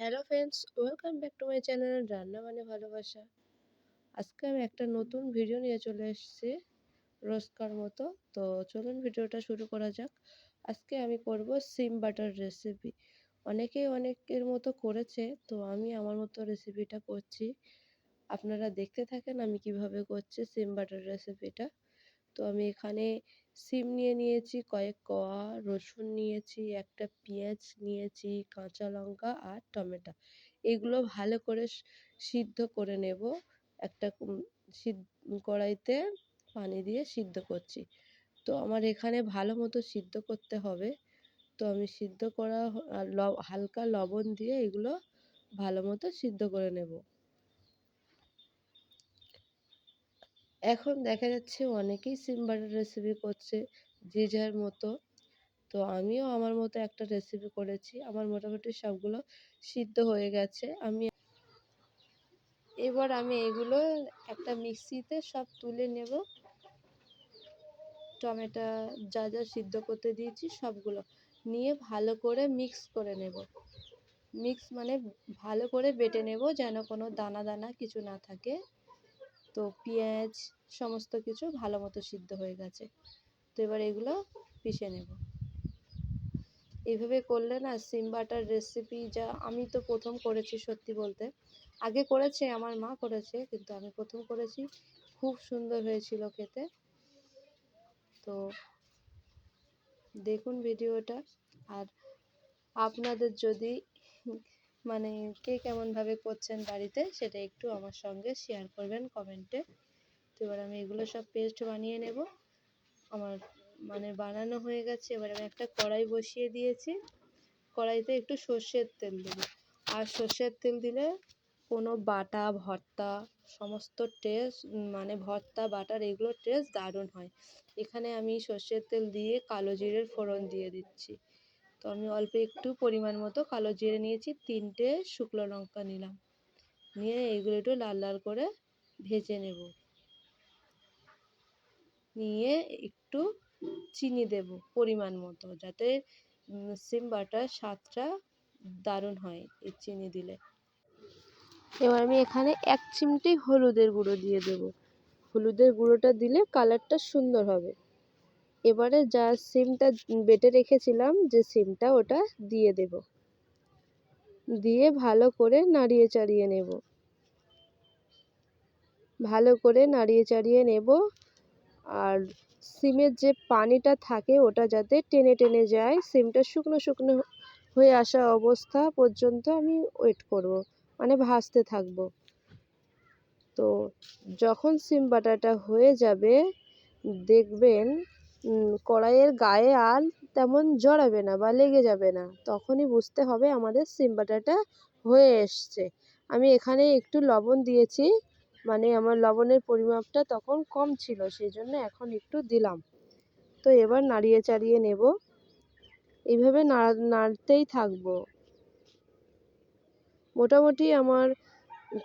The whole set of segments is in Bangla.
Hello friends, welcome back to my channel রান্না মানে ভালোবাসা। আজকে আমি একটা নতুন ভিডিও নিয়ে চলে এসেছি রোজকার মতো। তো চলুন ভিডিওটা শুরু করা যাক। আজকে আমি করব সিম বাটার রেসিপি। অনেকেই অনেকের মতো করেছে, তো আমি আমার মতো রেসিপিটা করছি। আপনারা দেখতে থাকেন আমি কিভাবে করছি সিম বাটার রেসিপিটা। তো আমি এখানে সিম নিয়ে নিয়েছি কয়েক কোয়া, রসুন নিয়েছি, একটা পেঁয়াজ নিয়েছি, কাঁচা লঙ্কা আর টমেটো। এগুলো ভালো করে সিদ্ধ করে নেব। একটা কড়াইতে পানি দিয়ে সিদ্ধ করছি। তো আমার এখানে ভালো মতো সিদ্ধ করতে হবে। তো আমি সিদ্ধ করা আর হালকা লবণ দিয়ে এগুলো ভালো মতো সিদ্ধ করে নেব। এখন দেখা যাচ্ছে অনেকেই সিম বাটার রেসিপি করছে যে যার মতো। তো আমিও আমার মতো একটা রেসিপি করেছি। আমার মোটামুটি সবগুলো সিদ্ধ হয়ে গেছে। এবার আমি এগুলো একটা মিক্সিতে সব তুলে নেব। টমেটো যা যা সিদ্ধ করতে দিয়েছি সবগুলো নিয়ে ভালো করে মিক্স করে নেব। মিক্স মানে ভালো করে বেটে নেব যেন কোনো দানা দানা কিছু না থাকে। তো পেঁয়াজ সমস্ত কিছু ভালো মতো সিদ্ধ হয়ে গেছে। তো এবার এগুলো পিষে নেব। এইভাবে করলে না সিম বাটার রেসিপি, যা আমি তো প্রথম করেছি সত্যি বলতে। আগে করেছে আমার মা করেছে, কিন্তু আমি প্রথম করেছি। খুব সুন্দর হয়েছিল খেতে। তো দেখুন ভিডিওটা। আর আপনাদের যদি মানে কে কেমনভাবে করছেন বাড়িতে সেটা একটু আমার সঙ্গে শেয়ার করবেন কমেন্টে। তো এবার আমি এগুলো সব পেস্ট বানিয়ে নেব। আমার বানানো হয়ে গেছে। এবার আমি একটা কড়াই বসিয়ে দিয়েছি। কড়াইতে একটু সর্ষের তেল দেবো। আর সর্ষের তেল দিলে কোনো বাটা ভর্তা সমস্ত টেস্ট, ভর্তা বাটার এগুলোর টেস্ট দারুণ হয়। এখানে আমি সর্ষের তেল দিয়ে কালো জিরের ফোড়ন দিয়ে দিচ্ছি। তো আমি অল্প একটু পরিমাণ মতো কালো জিরে নিয়েছি, 3টে শুকনো লঙ্কা নিলাম, নিয়ে এগুলো একটু লাল লাল করে ভেজে নেব। নিয়ে একটু চিনি দেব পরিমাণ মতো, যাতে সিম বাটার স্বাদটা দারুণ হয় এই চিনি দিলে। এবার আমি এখানে 1 চিমটি হলুদের গুঁড়ো দিয়ে দেব। হলুদের গুঁড়োটা দিলে কালারটা সুন্দর হবে। এবারে যা সিমটা বেটে রেখেছিলাম, যে সিমটা ওটা দিয়ে দেব। দিয়ে ভালো করে নাড়িয়ে চাড়িয়ে নেব। ভালো করে নাড়িয়ে চাড়িয়ে নেব। আর সিমের যে পানিটা থাকে ওটা যাতে টেনে টেনে যায়, সিমটা শুকনো শুকনো হয়ে আসা অবস্থা পর্যন্ত আমি ওয়েট করব, ভাজতে থাকবো। তো যখন সিম বাটাটা হয়ে যাবে দেখবেন কড়াইয়ের গায়ে আর তেমন জড়াবে না বা লেগে যাবে না, তখনই বুঝতে হবে আমাদের সিম বাটাটা হয়ে এসছে। আমি এখানে একটু লবণ দিয়েছি, আমার লবণের পরিমাপটা তখন কম ছিল, সেই জন্য এখন একটু দিলাম। তো এবার নাড়িয়ে চাড়িয়ে নেব। এইভাবে নাড়তেই থাকবো। মোটামুটি আমার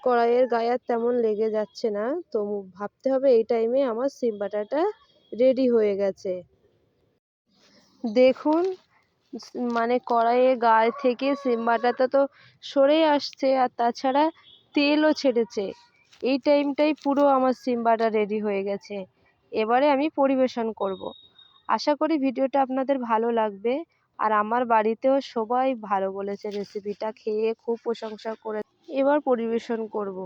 কড়াইয়ের গায়ে আর তেমন লেগে যাচ্ছে না। তো ভাবতে হবে এই টাইমে আমার সিম বাটাটা রেডি হয়ে গেছে। দেখুন কড়াইয়ের গায়ে থেকে সিম বাটাটা তো সরে আসছে, আর তাছাড়া তেলও ছেড়েছে। এই টাইমটাই পুরো আমার সিম বাটা রেডি হয়ে গেছে। এবারে আমি পরিবেশন করব। আশা করি ভিডিওটা আপনাদের ভালো লাগবে। আর আমার বাড়িতেও সবাই ভালো বলেছে, রেসিপিটা খেয়ে খুব প্রশংসা করে। এবার পরিবেশন করব।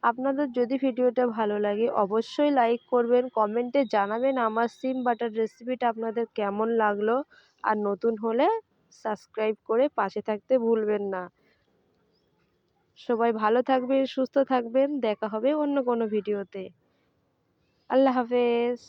আপনাদের যদি ভিডিওটা ভালো লাগে অবশ্যই লাইক করবেন, কমেন্টে জানাবেন আমার সিম বাটার রেসিপিটা আপনাদের কেমন লাগলো। আর নতুন হলে সাবস্ক্রাইব করে পাশে থাকতে ভুলবেন না। সবাই ভালো থাকবেন, সুস্থ থাকবেন। দেখা হবে অন্য কোনো ভিডিওতে। আল্লাহ হাফেজ।